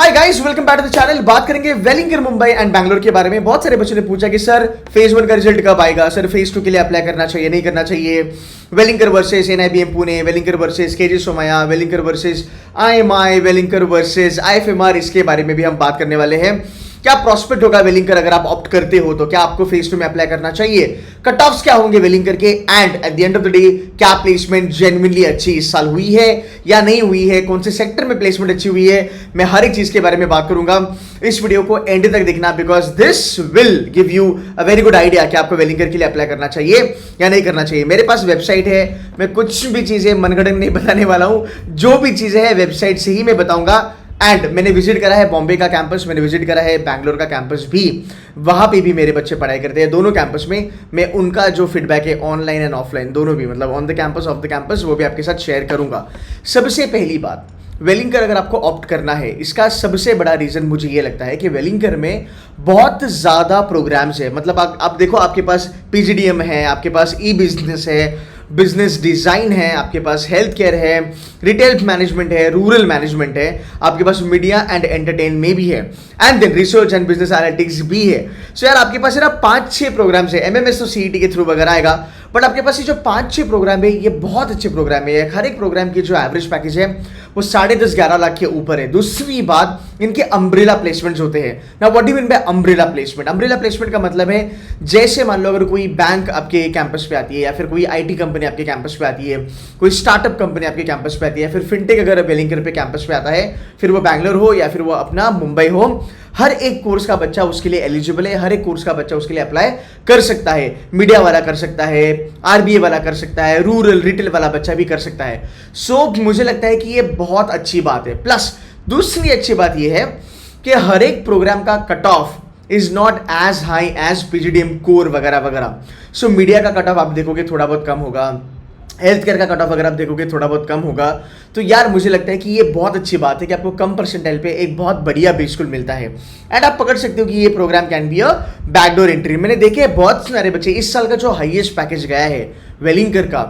Hi guys, welcome back to the channel. बात करेंगे Welingkar Mumbai and Bangalore के बारे में। बहुत सारे बच्चों ने पूछा कि सर फेज 1 का रिजल्ट कब आएगा, सर फेज 2 के लिए अप्लाई करना चाहिए नहीं करना चाहिए, Welingkar versus NIBM Pune, Welingkar versus KG Somaiya, Welingkar versus IMI, Welingkar versus IFMR, इसके बारे में भी हम बात करने वाले हैं। क्या प्रॉस्पेक्ट होगा वेलिंगर अगर आप ऑप्ट करते हो तो क्या आपको फेज 2 में अप्लाई करना चाहिए, कट ऑफ्स क्या होंगे वेलिंगर के, and at the end of the day क्या प्लेसमेंट जेन्युइनली अच्छी इस साल हुई है या नहीं हुई है, कौन से सेक्टर में प्लेसमेंट अच्छी हुई है, मैं हर एक चीज के बारे में बात करूंगा। इस वीडियो को एंड तक देखना because this will give you a very good idea कि आपको वेलिंगर के लिए अप्लाई करना चाहिए या नहीं करना चाहिए। मेरे पास वेबसाइट है, मैं कुछ भी चीजें मनगढ़ंत नहीं बताने वाला हूं, जो भी चीजें हैं वेबसाइट से ही मैं बताऊंगा। एंड मैंने विजिट करा है बॉम्बे का कैंपस, मैंने विजिट करा है बैंगलोर का कैंपस भी, वहां पे भी मेरे बच्चे पढ़ाई करते हैं। दोनों कैंपस में मैं उनका जो फीडबैक है ऑनलाइन एंड ऑफलाइन दोनों भी, मतलब on the campus of the campus, वो भी आपके साथ शेयर करूंगा। सबसे पहली बात, वेलिंगर अगर आपको ऑप्ट करना है, इसका सबसे बड़ा रीजन मुझे ये लगता है कि वेलिंगर में बहुत ज्यादा प्रोग्राम्स है। मतलब आप देखो, आपके पास पीजीडीएम है, आपके पास ई बिजनेस है, बिजनेस डिजाइन है, आपके पास हेल्थ केयर है, रिटेल मैनेजमेंट है, रूरल मैनेजमेंट है, आपके पास मीडिया एंड एंटरटेन में भी है, and then research and business analytics भी है। सो यार आपके पास है ना 5-6 प्रोग्राम्स है। एमएमएस तो सीईटी के थ्रू वगैरह आएगा, बट आपके पास ये जो 5-6 प्रोग्राम है ये बहुत अच्छे प्रोग्राम है। हर एक प्रोग्राम की जो एवरेज पैकेज है वो 10.5-11 लाख के ऊपर है। दूसरी बात, इनके अम्ब्रेला प्लेसमेंट्स होते हैं ना। What do mean by umbrella placement? Umbrella placement का मतलब है जैसे मान लो अगर कोई बैंक आपके कैंपस पे आती है, या फिर कोई आईटी कंपनी आपके कैंपस पे आती है, कोई स्टार्टअप कंपनी आपके कैंपस पे आती है, फिर फिनटेक अगर वेलिंगर पे कैंपस पे आता है, फिर वो बैंगलोर हो या फिर वो अपना मुंबई हो, हर एक कोर्स का बच्चा उसके लिए एलिजिबल है, हर एक कोर्स का बच्चा उसके लिए अप्लाई कर सकता है। मीडिया वाला कर सकता है, आरबीए वाला कर सकता है, रूरल रिटेल वाला बच्चा भी कर सकता है। सो मुझे लगता है कि ये बहुत अच्छी बात है। प्लस दूसरी अच्छी बात ये है कि हर एक प्रोग्राम का cut off is not as high as PGDM core वगैरह वगैरह। सो मीडिया का कट ऑफ आप देखोगे थोड़ा बहुत कम होगा, हेल्थ केयर का कट ऑफ अगर आप देखोगे थोड़ा बहुत कम होगा। तो यार मुझे लगता है कि ये बहुत अच्छी बात है कि आपको कम परसेंटाइल पे एक बहुत बढ़िया बी स्कूल मिलता है, एंड आप पकड़ सकते हो कि ये programme can be a backdoor entry. मैंने देखे बहुत सारे बच्चे, इस साल का जो हाईएस्ट पैकेज गया है वेलिंगर का,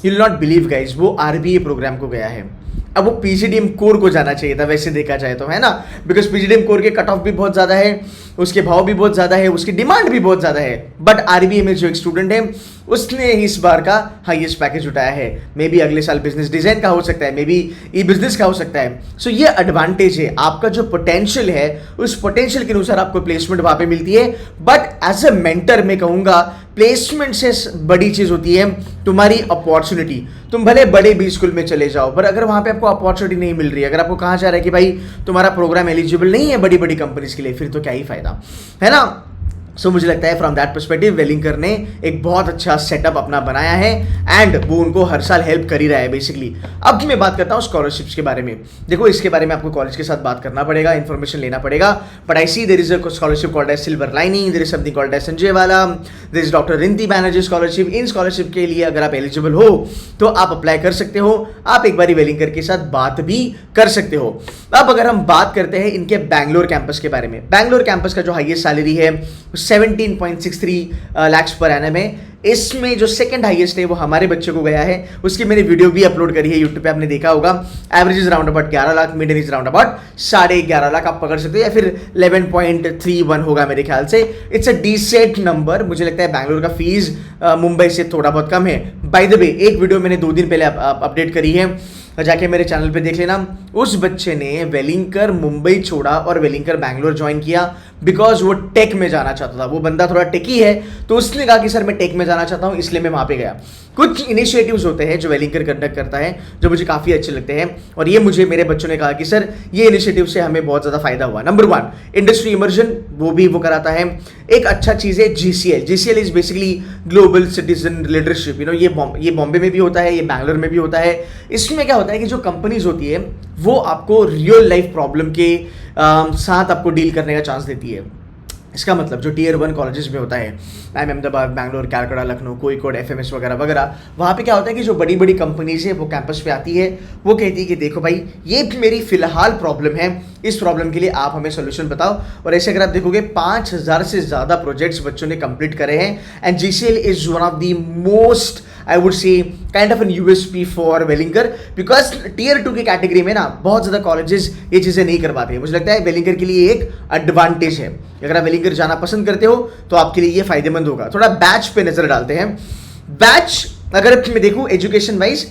you will not believe guys, वो आरबीए प्रोग्राम को गया है। अब वो पीजीडीएम कोर को जाना चाहिए था वैसे देखा जाए तो, है ना, बिकॉज पीजीडीएम कोर के कट ऑफ भी बहुत ज्यादा है, उसके भाव भी बहुत ज्यादा है, उसकी डिमांड भी बहुत ज्यादा है। बट आरबीए में जो एक स्टूडेंट है उसने इस बार का हाईएस्ट पैकेज उठाया है। मे बी अगले साल बिजनेस डिजाइन का हो सकता है, मे बी ई बिजनेस का हो सकता है। सो ये एडवांटेज है, आपका जो पोटेंशियल है उस पोटेंशियल के अनुसार आपको प्लेसमेंट वहां पे मिलती है। बट एज अ मेंटर मैं कहूंगा प्लेसमेंट से बड़ी चीज होती है तुम्हारी अपॉर्चुनिटी। तुम भले बड़े बी स्कूल में चले जाओ, पर अगर वहां पे आपको अपॉर्चुनिटी नहीं मिल रही है, अगर आपको कहा जा रहा है कि भाई तुम्हारा प्रोग्राम एलिजिबल नहीं है बड़ी बड़ी कंपनीज के लिए, फिर तो क्या ही फायदा, है ना। सो मुझे लगता है फ्रॉम दैट पर्सपेक्टिव वेलिंगर ने एक बहुत अच्छा सेटअप अपना बनाया है, एंड वो उनको हर साल हेल्प कर ही रहा है बेसिकली। अब मैं बात करता हूँ स्कॉलरशिप्स के बारे में। देखो इसके बारे में आपको कॉलेज के साथ बात करना पड़ेगा, इन्फॉर्मेशन लेना पड़ेगा, but I see there is a scholarship called as silver lining, there is something called as Sanjay वाला, there is doctor Rinti Banerjee scholarship. इन स्कॉलरशिप के लिए अगर आप एलिजिबल हो तो आप अप्लाई कर सकते हो, आप एक बार वेलिंगर के साथ बात भी कर सकते हो। अब अगर हम बात करते हैं इनके बैंगलोर कैंपस के बारे में, बैंगलोर कैंपस का जो हाईएस्ट सैलरी है 17.63 लाख पर एनम है। इसमें जो सेकंड हाईएस्ट है वो हमारे बच्चे को गया है, उसकी मैंने वीडियो भी अपलोड करी है यूट्यूब पे, आपने देखा होगा। Average is round about 11 lakh, median is round about 11.5 lakh आप पकड़ सकते हो, या फिर 11.31 होगा मेरे ख्याल से। It's a decent number. मुझे लगता है बैंगलोर का फीस मुंबई से थोड़ा बहुत कम है। बाय द वे एक वीडियो मैंने 2 दिन पहले अपडेट करी है, जाके मेरे चैनल पे देख लेना। उस बच्चे ने वेलिंगर मुंबई छोड़ा और वेलिंगर बैंगलोर ज्वाइन किया बिकॉज वो टेक में जाना चाहता था। वो बंदा थोड़ा टेकी है, तो उसने कहा कि सर मैं टेक में जाना चाहता हूं, इसलिए मैं वहां पे गया। कुछ इनिशिएटिव्स होते हैं जो वेलिंगर कंडक्ट करता है जो मुझे काफी अच्छे लगते हैं, और ये मुझे मेरे बच्चों ने कहा कि सर ये इनिशिएटिव से हमें बहुत ज्यादा फायदा हुआ। नंबर 1 इंडस्ट्री इमर्जन, वो कराता है। एक अच्छा चीज है GCL. GCL is basically global citizen leadership. You know ये बॉम्बे में भी होता है, ये बैंगलोर में भी होता है। इसमें क्या होता है कि जो कंपनीज होती है वो आपको रियल लाइफ प्रॉब्लम के साथ आपको डील करने का चांस देती है। इसका मतलब जो टियर 1 कॉलेजेस में होता है, आई अहमदाबाद, बैंगलोर, कैलकाटा, लखनऊ, कोईकोड, एफएमएस वगैरह वगैरह, वहाँ पे क्या होता है कि जो बड़ी बड़ी कंपनीज है वो कैंपस पे आती है, वो कहती है कि देखो भाई ये मेरी फिलहाल प्रॉब्लम है, इस प्रॉब्लम के लिए आप हमें सोल्यूशन बताओ। और ऐसे अगर आप देखोगे 5000 से ज़्यादा प्रोजेक्ट्स बच्चों ने कंप्लीट करे हैं, and GCL is one of the most I would say kind of an USP for Welingkar, because tier 2 की कैटेगरी में ना बहुत ज़्यादा कॉलेजेस ये चीज़ें नहीं कर पाते। मुझे लगता है वेलिंगर के लिए एक एडवांटेज है। अगर आप वेलिंगर जाना पसंद करते हो तो आपके लिए ये फायदेमंद होगा। थोड़ा बैच पे नजर डालते हैं। बैच अगर मैं देखूँ एजुकेशन वाइज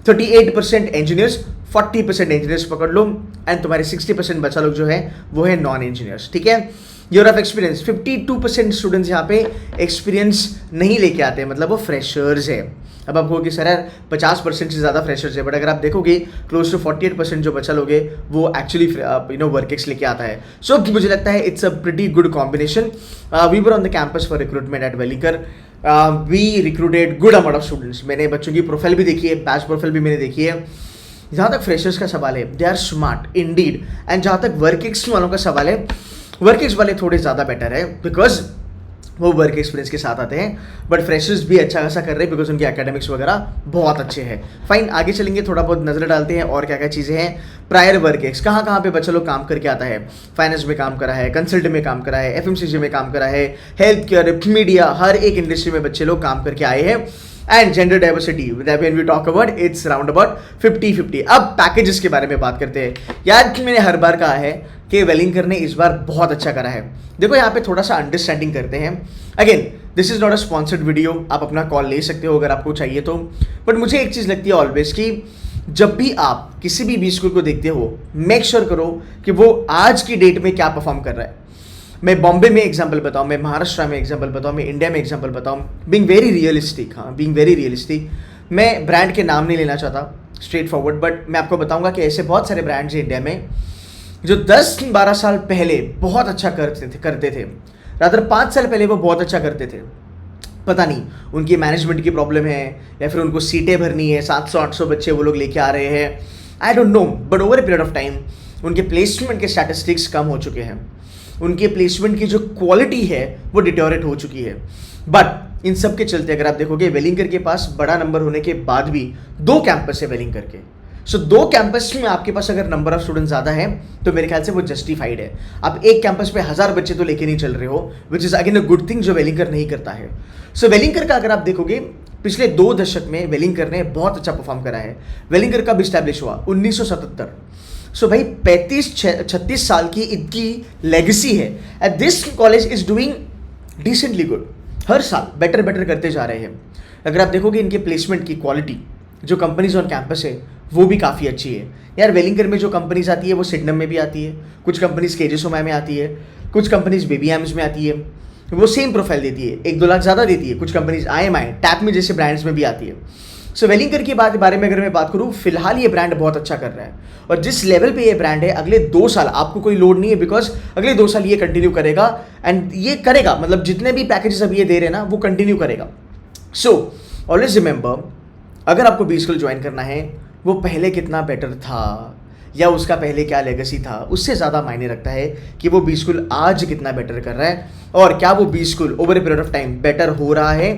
38% इंजीनियर्स, 40% इंजीनियर्स पकड़ लो, एंड तुम्हारे 60% बचा लोग जो है वो है नॉन इंजीनियर्स। ठीक है, ईयर ऑफ एक्सपीरियंस 52% स्टूडेंट्स यहाँ पे एक्सपीरियंस नहीं लेके आते, मतलब वो फ्रेशर्स है। अब आप कहोगे सर यार 50% से ज़्यादा फ्रेशर्स है, बट अगर आप देखोगे क्लोज टू 48% जो बचा लोगे वो एक्चुअली वर्क एक्स लेके आता है। सो मुझे लगता है it's a pretty good combination. We were on the campus for recruitment at Welingkar. We recruited good amount of students. मैंने बच्चों की प्रोफाइल भी देखी है, बैच प्रोफाइल भी मैंने देखी है। जहाँ तक फ्रेशर्स का सवाल है, they are smart indeed, and जहाँ तक वर्क एक्स वालों का सवाल है, वर्क एक्स वाले थोड़े ज़्यादा बेटर है बिकॉज वो वर्क एक्सपीरियंस के साथ आते हैं, बट फ्रेशर्स भी अच्छा खासा कर रहे हैं बिकॉज उनके एकेडमिक्स वगैरह बहुत अच्छे हैं। फाइन, आगे चलेंगे, थोड़ा बहुत नजर डालते हैं और क्या क्या चीज़ें हैं। प्रायर वर्क एक्स कहाँ कहाँ पे बच्चा लोग काम करके आता है। फाइनेंस में काम करा है, कंसल्ट में काम करा है, एफएमसीजी में काम करा है, हेल्थ केयर, मीडिया, हर एक इंडस्ट्री में बच्चे लोग काम करके आए हैं। And gender diversity when we talk about it's round about 50-50। अब पैकेजेस के बारे में बात करते हैं। यार मैंने हर बार कहा है कि वेलिंगर ने इस बार बहुत अच्छा करा है। देखो यहाँ पे थोड़ा सा अंडरस्टैंडिंग करते हैं। Again this is not a sponsored video, आप अपना कॉल ले सकते हो अगर आपको चाहिए तो, बट मुझे एक चीज़ लगती है ऑलवेज कि जब भी आप किसी भी स्कूल को देखते हो, मेक श्योर करो कि वो आज की डेट में क्या परफॉर्म कर रहा है। मैं बॉम्बे में एग्जाम्पल बताऊँ, मैं महाराष्ट्र में एग्जाम्पल बताऊँ, मैं इंडिया में एग्जाम्पल बताऊँ, बीइंग वेरी रियलिस्टिक। हाँ, बीइंग वेरी रियलिस्टिक। मैं ब्रांड के नाम नहीं लेना चाहता स्ट्रेट फॉरवर्ड, बट मैं आपको बताऊंगा कि ऐसे बहुत सारे ब्रांड्स हैं इंडिया में जो 10-12 साल पहले बहुत अच्छा करते थे। रादर 5 साल पहले वो बहुत अच्छा करते थे। पता नहीं उनकी मैनेजमेंट की प्रॉब्लम है या फिर उनको सीटें भरनी है, 700-800 बच्चे वो लोग लेके आ रहे हैं, I don't know, but over a period of time उनके प्लेसमेंट के स्टैटिस्टिक्स कम हो चुके हैं। उनके प्लेसमेंट की जो क्वालिटी है वो डिटोरेट हो चुकी है। बट इन सब के चलते अगर आप देखोगे वेलिंगर के पास बड़ा नंबर होने के बाद भी 2 कैंपस है वेलिंगर के। सो 2 कैंपस में आपके पास अगर नंबर ऑफ स्टूडेंट ज़्यादा है तो मेरे ख्याल से वो जस्टिफाइड है। आप एक कैंपस पे 1000 बच्चे तो लेके नहीं चल रहे हो, which is again a good thing जो वेलिंगर नहीं करता है। सो वेलिंगर का अगर आप देखोगे पिछले 2 दशक में वेलिंगर ने बहुत अच्छा परफॉर्म करा है। वेलिंगर कब इस्टेब्लिश हुआ? 1977। सो भाई 35-36 साल की इनकी लेगेसी है। At this college is doing decently good, हर साल बेटर करते जा रहे हैं। अगर आप देखोगे इनके प्लेसमेंट की क्वालिटी, जो कंपनीज ऑन कैंपस है वो भी काफ़ी अच्छी है। यार वेलिंगर में जो कंपनीज आती है वो सिडनम में भी आती है, कुछ कंपनीज केजेसोमा में आती है, कुछ कंपनीज बेबी एम्स में आती है, वो सेम प्रोफाइल देती है, 1-2 लाख ज़्यादा देती है। कुछ कंपनीज IMI, टैप में जैसे ब्रांड्स में भी आती है। सो वेलिंगर के बारे में अगर मैं बात करूँ, फिलहाल ये ब्रांड बहुत अच्छा कर रहा है, और जिस लेवल पे ये ब्रांड है अगले 2 साल आपको कोई लोड नहीं है, बिकॉज अगले 2 साल ये कंटिन्यू करेगा, एंड ये करेगा, मतलब जितने भी पैकेजेस अभी ये दे रहे हैं ना वो कंटिन्यू करेगा। सो ऑलवेज रिमेंबर, अगर आपको बी स्कूल ज्वाइन करना है, वो पहले कितना बेटर था या उसका पहले क्या लेगेसी था, उससे ज़्यादा मायने रखता है कि वो बी स्कूल आज कितना बेटर कर रहा है, और क्या वो B school over a period of time better हो रहा है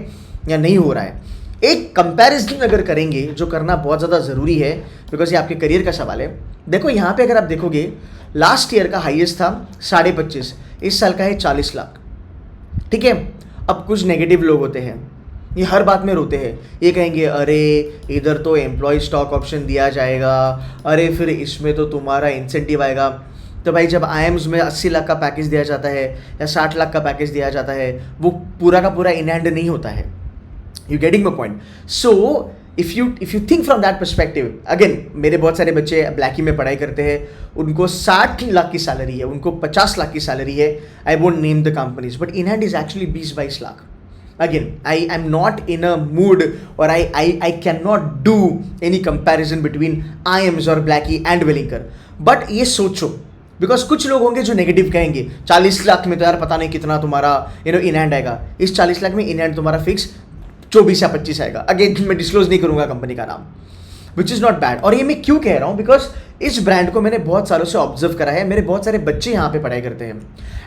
या नहीं हो रहा है। एक कंपैरिजन अगर करेंगे, जो करना बहुत ज़्यादा ज़रूरी है बिकॉज ये आपके करियर का सवाल है। देखो यहाँ पे अगर आप देखोगे, लास्ट ईयर का हाईएस्ट था 25.5, इस साल का है 40 लाख। ठीक है, अब कुछ नेगेटिव लोग होते हैं, ये हर बात में रोते हैं, ये कहेंगे अरे इधर तो एम्प्लॉय स्टॉक ऑप्शन दिया जाएगा, अरे फिर इसमें तो तुम्हारा इंसेंटिव आएगा। तो भाई जब IIMs में 80 लाख का पैकेज दिया जाता है या 60 लाख का पैकेज दिया जाता है, वो पूरा का पूरा इन हैंड नहीं होता है। You getting my point? So if you think from that perspective, again मेरे बहुत सारे बच्चे ब्लैकी में पढ़ाई करते हैं, उनको 60 लाख की सैलरी है, उनको 50 लाख की सैलरी है। I won't name the companies, but in hand is actually 20-22 lakh. Again, I am not in a mood, or I cannot do any comparison between IIMs or Blackie and Wellinger. But ये सोचो, because कुछ लोग होंगे जो negative कहेंगे 40 लाख में तो यार पता नहीं कितना तुम्हारा इन हैंड आएगा। इस 40 लाख में इन हैंड तुम्हारा फिक्स 24 या 25 आएगा। अगेन मैं डिस्क्लोज नहीं करूंगा कंपनी का नाम, विच इज़ नॉट बैड। और ये मैं क्यों कह रहा हूँ, बिकॉज इस ब्रांड को मैंने बहुत सालों से ऑब्जर्व करा है। मेरे बहुत सारे बच्चे यहाँ पे पढ़ाई करते हैं,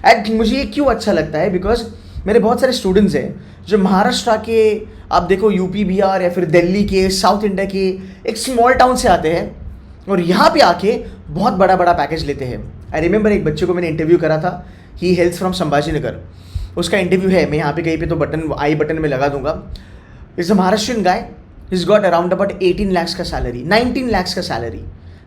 एंड मुझे ये क्यों अच्छा लगता है, बिकॉज मेरे बहुत सारे स्टूडेंट्स हैं जो महाराष्ट्र के, आप देखो यूपी बिहार या फिर दिल्ली के, साउथ इंडिया के एक स्मॉल टाउन से आते हैं और यहाँ पे आके बहुत बड़ा बड़ा पैकेज लेते हैं। आई रिमेंबर एक बच्चे को मैंने इंटरव्यू करा था, ही हेल्थ फ्रॉम संभाजी नगर, उसका इंटरव्यू है, मैं यहाँ पे कहीं पे तो आई बटन में लगा दूंगा। Is a Maharashtrian guy, he's got around about 18 lakhs का सैलरी, 19 lakhs का salary,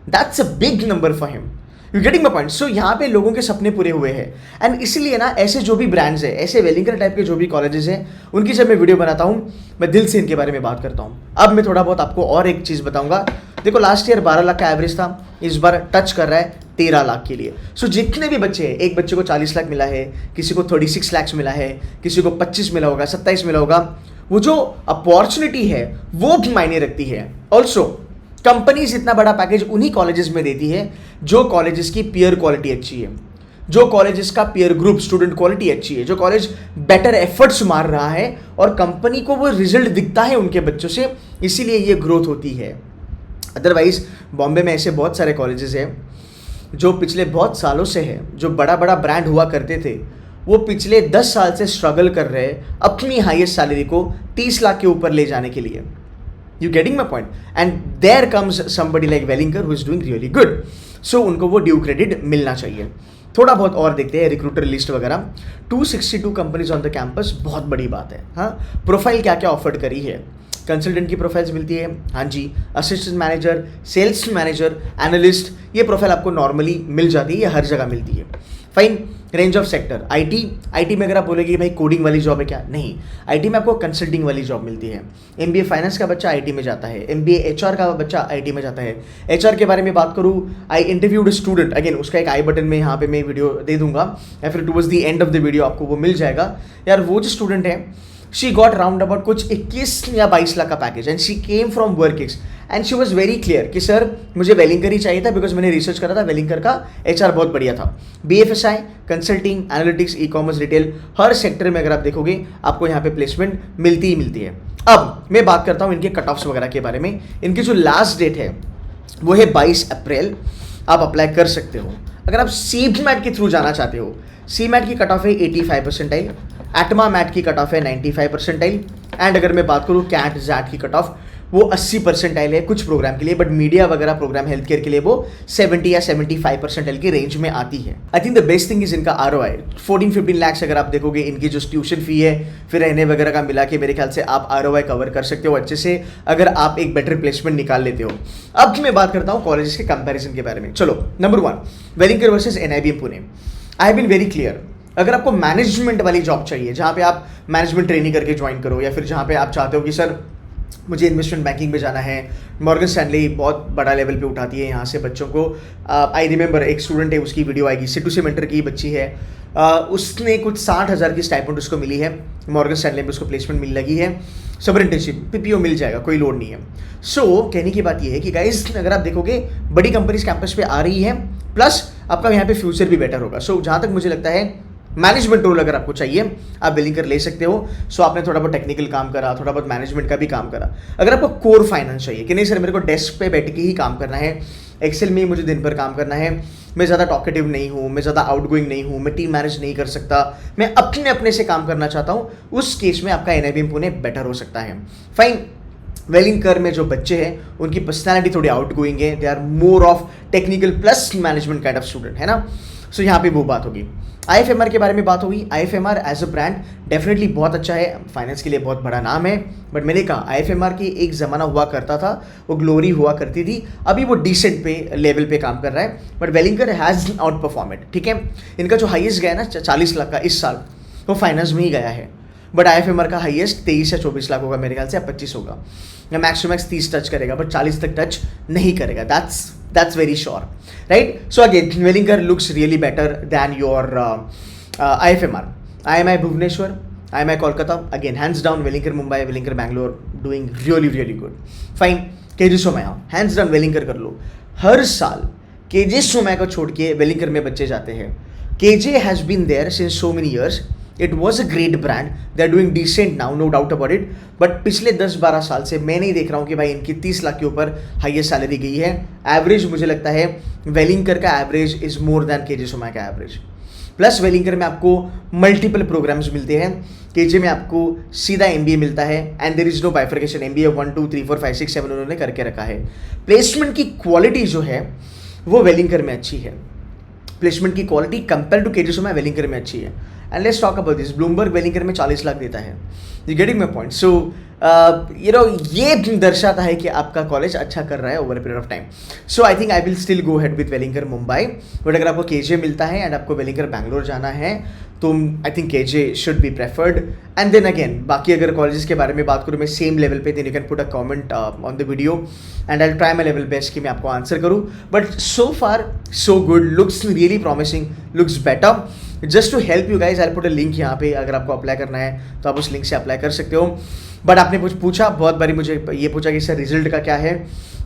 that's a big number for him. You getting my point? So यहाँ पे लोगों के सपने पूरे हुए हैं, एंड इसलिए ना ऐसे जो भी ब्रांड्स है, ऐसे वेलिंकर टाइप के जो भी कॉलेजेस हैं, उनकी जब मैं वीडियो बनाता हूँ मैं दिल से इनके बारे में बात करता हूँ। अब मैं थोड़ा बहुत आपको और एक चीज़ बताऊंगा। देखो लास्ट ईयर 12 लाख का एवरेज था, इस बार टच कर रहा है 13 लाख के लिए। सो जितने भी बच्चे हैं, एक बच्चे को 40 लाख मिला है, किसी को 36 लाख मिला है, किसी को 25 मिला होगा, 27 मिला होगा, वो जो अपॉर्चुनिटी है वो भी मायने रखती है। ऑल्सो कंपनीज इतना बड़ा पैकेज उन्हीं कॉलेजेस में देती है जो कॉलेजेस की पीयर क्वालिटी अच्छी है, जो कॉलेजेस का पीयर ग्रुप स्टूडेंट क्वालिटी अच्छी है, जो कॉलेज बेटर एफर्ट्स मार रहा है और कंपनी को वो रिजल्ट दिखता है उनके बच्चों से, इसीलिए ये ग्रोथ होती है। अदरवाइज बॉम्बे में ऐसे बहुत सारे कॉलेजेस हैं जो पिछले बहुत सालों से है, जो बड़ा बड़ा ब्रांड हुआ करते थे, वो पिछले 10 साल से स्ट्रगल कर रहे हैं अपनी हाईएस्ट सैलरी को 30 लाख के ऊपर ले जाने के लिए। You getting my point? And there comes somebody like Welingkar who is doing really good. So उनको वो ड्यू क्रेडिट मिलना चाहिए। थोड़ा बहुत और देखते हैं रिक्रूटर लिस्ट वगैरह। 262 कंपनीज ऑन द कैंपस, बहुत बड़ी बात है। हाँ, प्रोफाइल क्या क्या ऑफर करी है? कंसल्टेंट की प्रोफाइल्स मिलती है, हाँ जी, assistant manager, sales manager, analyst, ये प्रोफाइल आपको नॉर्मली मिल जाती है, ये हर जगह मिलती है। Fine. Range of sector, IT में अगर आप बोलेंगे भाई कोडिंग वाली जॉब है क्या, नहीं, आईटी में आपको कंसल्टिंग वाली जॉब मिलती है। एमबीए फाइनेंस का बच्चा आईटी में जाता है, एमबीए एचआर का बच्चा आईटी में जाता है। एचआर के बारे में बात करूँ, आई इंटरव्यूड स्टूडेंट, अगेन उसका एक आई बटन में यहाँ पे मैं वीडियो दे दूंगा, या फिर towards the end of the video आपको वो मिल जाएगा। यार वो जो स्टूडेंट है, शी गॉट राउंड अबाउट कुछ 21 या 22 लाख का package, and she came from वर्किक्स, and she was very clear कि सर मुझे वेलिंकर ही चाहिए था, बिकॉज मैंने रिसर्च करा था, वेलिंकर का एचआर बहुत बढ़िया था। BFSI, consulting, analytics, e commerce, retail, हर सेक्टर में अगर आप देखोगे आपको यहाँ पे प्लेसमेंट मिलती ही मिलती है। अब मैं बात करता हूँ इनके कट ऑफ्स वगैरह के बारे में। इनकी जो लास्ट डेट है वो है 22 अप्रैल। आप अप्लाई कर सकते हो अगर आप CMAT के थ्रू जाना चाहते हो। CMAT की कट ऑफ है 85 परसेंटाइल, एटमा मैट की कट ऑफ है 95 परसेंटाइल, एंड अगर मैं बात करूँ कैट जैट की कट ऑफ वो 80 परसेंटाइल है कुछ प्रोग्राम के लिए, बट मीडिया वगैरह प्रोग्राम हेल्थ केयर के लिए वो 70 या 75 परसेंटाइल की रेंज में आती है। I think the best thing is इनका ROI 14-15 लाख। अगर आप देखोगे इनकी जो ट्यूशन फी है फिर रहने वगैरह का मिला के, मेरे ख्याल से आप ROI कवर कर सकते हो अच्छे से अगर आप एक बेटर प्लेसमेंट निकाल लेते हो। अब मैं बात करता हूँ कॉलेजेस के कंपेरिजन के बारे में। चलो, number 1 Welingkar versus NIBM Pune. I have been very clear, अगर आपको मैनेजमेंट वाली जॉब चाहिए जहाँ पे आप मैनेजमेंट ट्रेनिंग करके ज्वाइन करो, या फिर जहाँ पे आप चाहते हो कि सर मुझे इन्वेस्टमेंट बैंकिंग में जाना है, मॉर्गन स्टैनली बहुत बड़ा लेवल पे उठाती है यहाँ से बच्चों को। आई रिमेंबर एक स्टूडेंट है, उसकी वीडियो आएगी, सिटू से मेंटर की बच्ची है, उसने कुछ 60,000 की स्टाइपेंड उसको मिली है, मॉर्गन स्टैनली में उसको प्लेसमेंट मिल लगी है, समर इंटर्नशिप, PPO मिल जाएगा, कोई लोड नहीं है। सो कहने की बात यह है कि गाइज अगर आप देखोगे बड़ी कंपनीज कैंपस पे आ रही है, प्लस आपका यहाँ पे फ्यूचर भी बेटर होगा। सो जहाँ तक मुझे लगता है मैनेजमेंट रोल अगर आपको चाहिए आप वेलिंकर ले सकते हो। सो आपने थोड़ा बहुत टेक्निकल काम करा, थोड़ा बहुत मैनेजमेंट का भी काम करा। अगर आपको कोर फाइनेंस चाहिए कि नहीं सर मेरे को डेस्क पे बैठ के ही काम करना है, एक्सेल में ही मुझे दिन भर काम करना है, मैं ज़्यादा टॉकेटिव नहीं हूँ, मैं ज़्यादा आउटगोइंग नहीं हूँ, मैं टीम मैनेज नहीं कर सकता, मैं अपने से काम करना चाहता हूँ, उस केस में आपका NIBM पुणे बेटर हो सकता है। फाइन। वेलिंकर में जो बच्चे हैं उनकी पर्सनैलिटी थोड़ी आउटगोइंग है, they are more of technical plus management kind of student, है ना। सो यहाँ पे वो बात होगी। IFMR के बारे में बात होगी। IFMR as a brand definitely बहुत अच्छा है, फाइनेंस के लिए बहुत बड़ा नाम है, बट मैंने कहा IFMR की एक ज़माना हुआ करता था, वो ग्लोरी हुआ करती थी, अभी वो डिसेंट पे लेवल पे काम कर रहा है, but Welingkar has outperform it. ठीक है, इनका जो हाईएस्ट गया ना 40 लाख का इस साल, वो फाइनेंस में ही गया है, बट IFMR का हाईएस्ट 23 या 24 लाख होगा मेरे ख्याल से, या 25 होगा, या मैक्स टू मैक्स 30 टच करेगा, बट 40 तक टच नहीं करेगा। That's very sure, right? So again, Velinker looks really better than your IFMR. IMI Bhubaneswar, IMI Kolkata, again hands down Velinker Mumbai, Velinker Bangalore doing really good. Fine. KG Somaiya, hands down Velinker कर लो। हर साल KG Somaiya को छोड़ के Velinker में बच्चे जाते हैं। KJ has been there since so many years. It was a great brand. They are doing decent now, no doubt about it. But पिछले 10-12 साल से मैं नहीं देख रहा हूँ कि भाई इनकी 30 लाख के ऊपर हाईएस्ट सैलरी गई है। एवरेज मुझे लगता है वेलिंकर का average is more than KG Somaiya का एवरेज। प्लस वेलिंकर में आपको मल्टीपल प्रोग्राम्स मिलते हैं, KJ में आपको सीधा MBA मिलता है, and there is no bifurcation. MBA 1 2 3 4 5 6 7 उन्होंने करके रखा है। प्लेसमेंट की क्वालिटी जो है वो वेलिंकर में अच्छी है। प्लेसमेंट की quality compare to KG Somaiya Welingkar में अच्छी है। And let's talk about this. Bloomberg Welingkar में 40 लाख देता है. You getting my point. So ये दर्शाता है कि आपका कॉलेज अच्छा कर रहा है over a period of time. So I think I will still go head with Welingkar Mumbai. But अगर आपको केजे मिलता है एंड आपको वेलिंगर बैंगलोर जाना है तो I think KJ should be preferred. And then again बाकी अगर कॉलेजेस के बारे में बात करूँ मैं सेम लेवल पे, then you can put a comment on the video and I try my level best कि मैं आपको आंसर करूँ. But so far so good, looks really promising, looks better. Just to help you guys I put a link यहाँ पे. अगर आपको apply करना है तो आप उस लिंक से अप्लाई कर सकते हो. बट आपने कुछ पूछा, बहुत बारी मुझे ये पूछा कि सर रिजल्ट का क्या है.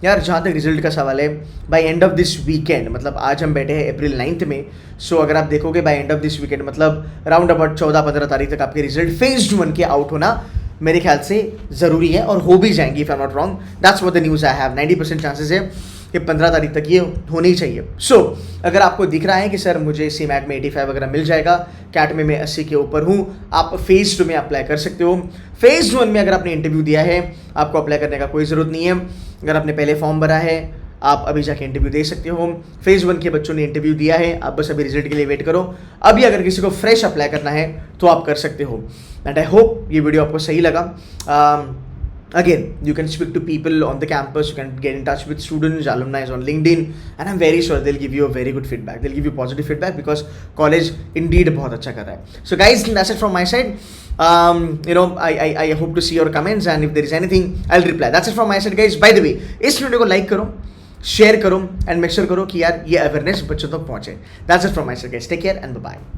यार जहाँ तक रिजल्ट का सवाल है, by end of this weekend, मतलब आज हम बैठे हैं अप्रैल 9 में. सो अगर आप देखोगे by end of this weekend मतलब राउंड अबाउट 14-15 तारीख तक आपके रिजल्ट फेज 1 के आउट होना मेरे ख्याल से ज़रूरी है और हो भी जाएंगी. If I am not wrong, that's what the news I have. 90% chances है कि 15 तारीख तक ये होने ही चाहिए. सो अगर आपको दिख रहा है कि सर मुझे सीमैट में 85 वगैरह मिल जाएगा, कैट में मैं 80 के ऊपर हूँ, आप फेज़ 2 में अप्लाई कर सकते हो. फेज़ 1 में अगर आपने इंटरव्यू दिया है आपको अप्लाई करने का कोई ज़रूरत नहीं है. अगर आपने पहले फॉर्म भरा है आप अभी जाके इंटरव्यू दे सकते हो. फेज़ 1 के बच्चों ने इंटरव्यू दिया है, आप बस अभी रिजल्ट के लिए वेट करो. अभी अगर किसी को फ्रेश अप्लाई करना है तो आप कर सकते हो. एंड आई होप ये वीडियो आपको सही लगा. Again, you can speak to people on the campus, you can get in touch with students, alumni on LinkedIn, and I'm very sure they'll give you a very good feedback. They'll give you positive feedback because college indeed बहुत अच्छा कर रहा है. So guys, that's it from my side. I hope to see your comments and if there is anything, I'll reply. That's it from my side guys. By the way, इस video को like करो, share करो and make sure करो कि यार ये awareness बच्चों तक पहुंचे. That's it from my side guys. Take care and bye bye.